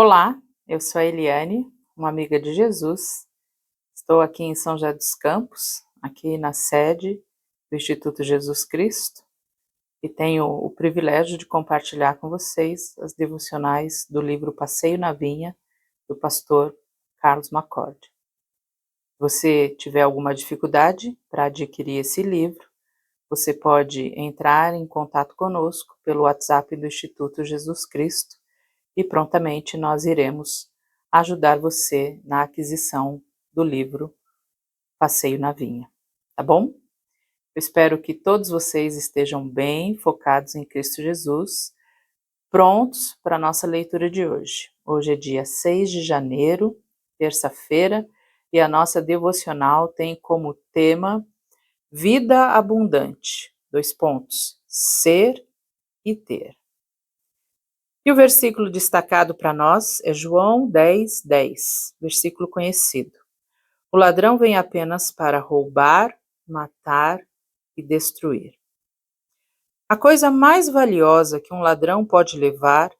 Olá, eu sou a Eliane, uma amiga de Jesus. Estou aqui em São José dos Campos, aqui na sede do Instituto Jesus Cristo, e tenho o privilégio de compartilhar com vocês as devocionais do livro Passeio na Vinha, do pastor Carlos MacCord. Se você tiver alguma dificuldade para adquirir esse livro, você pode entrar em contato conosco pelo WhatsApp do Instituto Jesus Cristo e prontamente nós iremos ajudar você na aquisição do livro Passeio na Vinha, tá bom? Eu espero que todos vocês estejam bem focados em Cristo Jesus, prontos para a nossa leitura de hoje. Hoje é dia 6 de janeiro, terça-feira, e a nossa devocional tem como tema Vida Abundante, : ser e ter. E o versículo destacado para nós é João 10:10, versículo conhecido. O ladrão vem apenas para roubar, matar e destruir. A coisa mais valiosa que um ladrão pode levar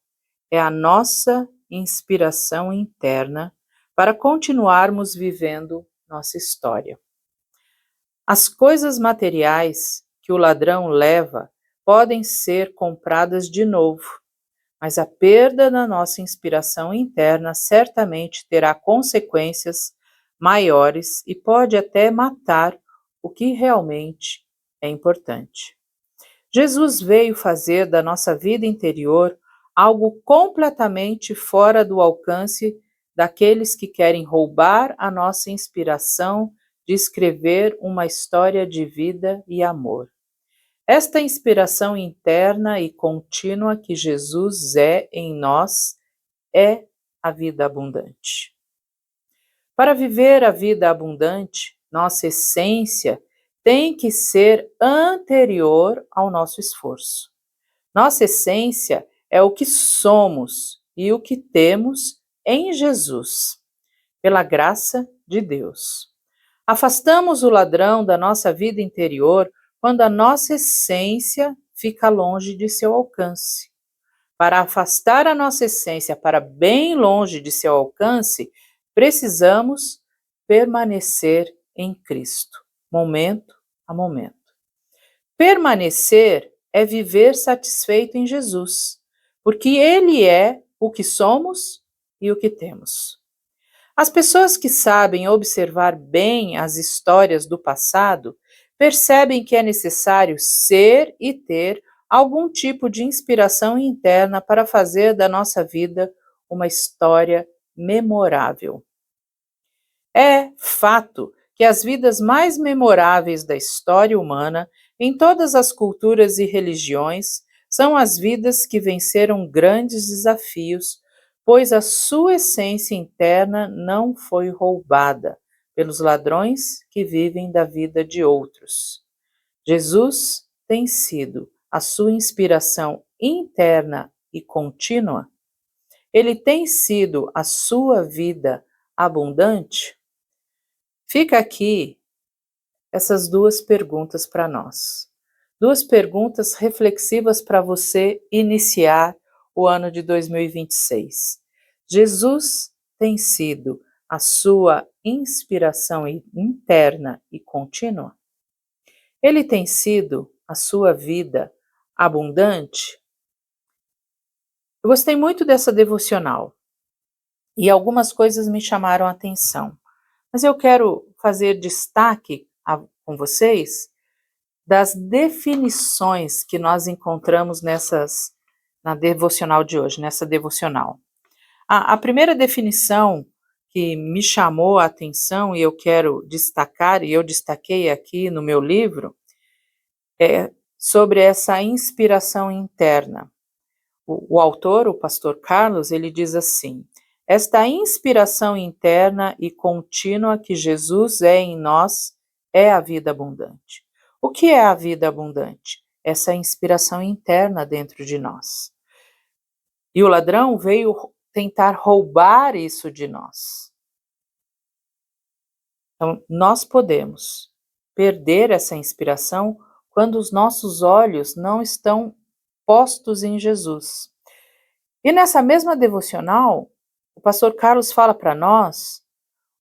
é a nossa inspiração interna para continuarmos vivendo nossa história. As coisas materiais que o ladrão leva podem ser compradas de novo, mas a perda da nossa inspiração interna certamente terá consequências maiores e pode até matar o que realmente é importante. Jesus veio fazer da nossa vida interior algo completamente fora do alcance daqueles que querem roubar a nossa inspiração de escrever uma história de vida e amor. Esta inspiração interna e contínua que Jesus é em nós é a vida abundante. Para viver a vida abundante, nossa essência tem que ser anterior ao nosso esforço. Nossa essência é o que somos e o que temos em Jesus, pela graça de Deus. Afastamos o ladrão da nossa vida interior quando a nossa essência fica longe de seu alcance. Para afastar a nossa essência para bem longe de seu alcance, precisamos permanecer em Cristo, momento a momento. Permanecer é viver satisfeito em Jesus, porque Ele é o que somos e o que temos. As pessoas que sabem observar bem as histórias do passado percebem que é necessário ser e ter algum tipo de inspiração interna para fazer da nossa vida uma história memorável. É fato que as vidas mais memoráveis da história humana, em todas as culturas e religiões, são as vidas que venceram grandes desafios, pois a sua essência interna não foi roubada pelos ladrões que vivem da vida de outros. Jesus tem sido a sua inspiração interna e contínua? Ele tem sido a sua vida abundante? Fica aqui essas duas perguntas para nós. Duas perguntas reflexivas para você iniciar o ano de 2026. Jesus tem sido a sua inspiração interna e contínua? Ele tem sido a sua vida abundante? Eu gostei muito dessa devocional e algumas coisas me chamaram a atenção, mas eu quero fazer destaque com vocês das definições que nós encontramos na devocional de hoje, nessa devocional. A primeira definição que me chamou a atenção e eu quero destacar, e eu destaquei aqui no meu livro, é sobre essa inspiração interna. O autor, o pastor Carlos, ele diz assim: esta inspiração interna e contínua que Jesus é em nós é a vida abundante. O que é a vida abundante? Essa inspiração interna dentro de nós. E o ladrão veio tentar roubar isso de nós. Então, nós podemos perder essa inspiração quando os nossos olhos não estão postos em Jesus. E nessa mesma devocional, o pastor Carlos fala para nós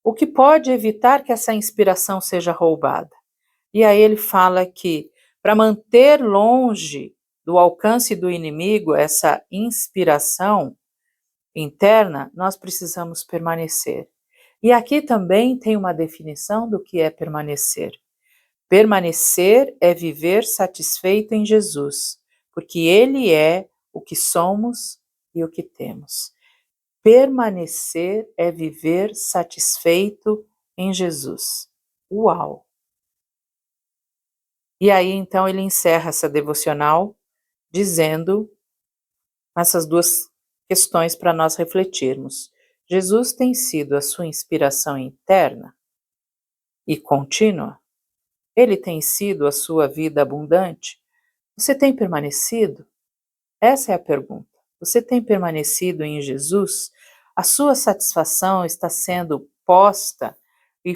o que pode evitar que essa inspiração seja roubada. E aí ele fala que para manter longe do alcance do inimigo essa inspiração interna, nós precisamos permanecer. E aqui também tem uma definição do que é permanecer. Permanecer é viver satisfeito em Jesus, porque Ele é o que somos e o que temos. Permanecer é viver satisfeito em Jesus. Uau! E aí, então, ele encerra essa devocional dizendo essas duas questões para nós refletirmos. Jesus tem sido a sua inspiração interna e contínua? Ele tem sido a sua vida abundante? Você tem permanecido? Essa é a pergunta. Você tem permanecido em Jesus? A sua satisfação está sendo posta e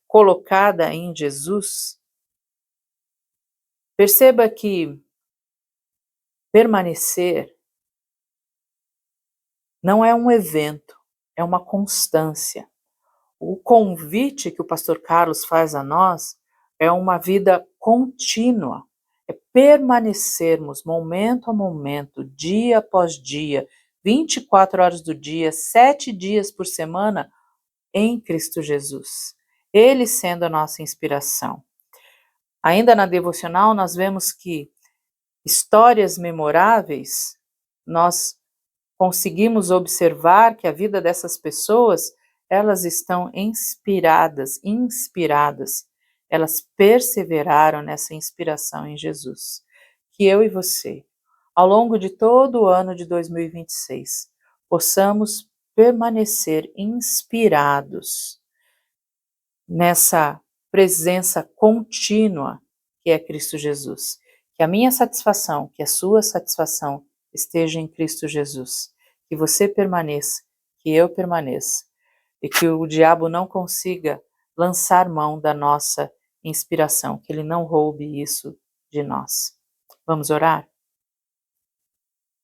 colocada em Jesus? Perceba que permanecer não é um evento, é uma constância. O convite que o pastor Carlos faz a nós é uma vida contínua, é permanecermos momento a momento, dia após dia, 24 horas do dia, 7 dias por semana, em Cristo Jesus. Ele sendo a nossa inspiração. Ainda na devocional, nós vemos que histórias memoráveis, nós conseguimos observar que a vida dessas pessoas, elas estão inspiradas, elas perseveraram nessa inspiração em Jesus. Que eu e você, ao longo de todo o ano de 2026, possamos permanecer inspirados nessa presença contínua que é Cristo Jesus. Que a minha satisfação, que a sua satisfação esteja em Cristo Jesus. Que você permaneça, que eu permaneça. E que o diabo não consiga lançar mão da nossa inspiração, que ele não roube isso de nós. Vamos orar?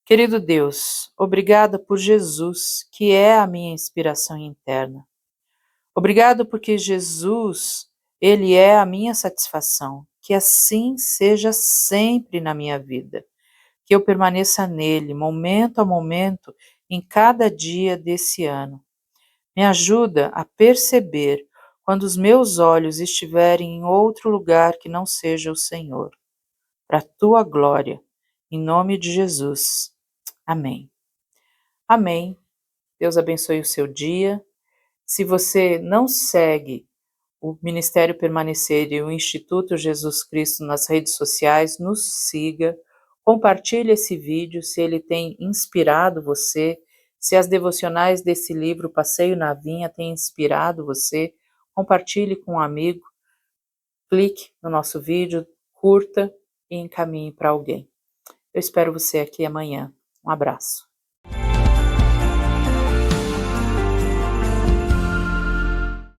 Querido Deus, obrigada por Jesus, que é a minha inspiração interna. Obrigado porque Jesus, Ele é a minha satisfação. Que assim seja sempre na minha vida. Que eu permaneça nele, momento a momento, em cada dia desse ano. Me ajuda a perceber quando os meus olhos estiverem em outro lugar que não seja o Senhor. Para a tua glória, em nome de Jesus. Amém. Amém. Deus abençoe o seu dia. Se você não segue o Ministério Permanecer e o Instituto Jesus Cristo nas redes sociais, nos siga, compartilhe esse vídeo se ele tem inspirado você, se as devocionais desse livro Passeio na Vinha têm inspirado você, compartilhe com um amigo, clique no nosso vídeo, curta e encaminhe para alguém. Eu espero você aqui amanhã. Um abraço.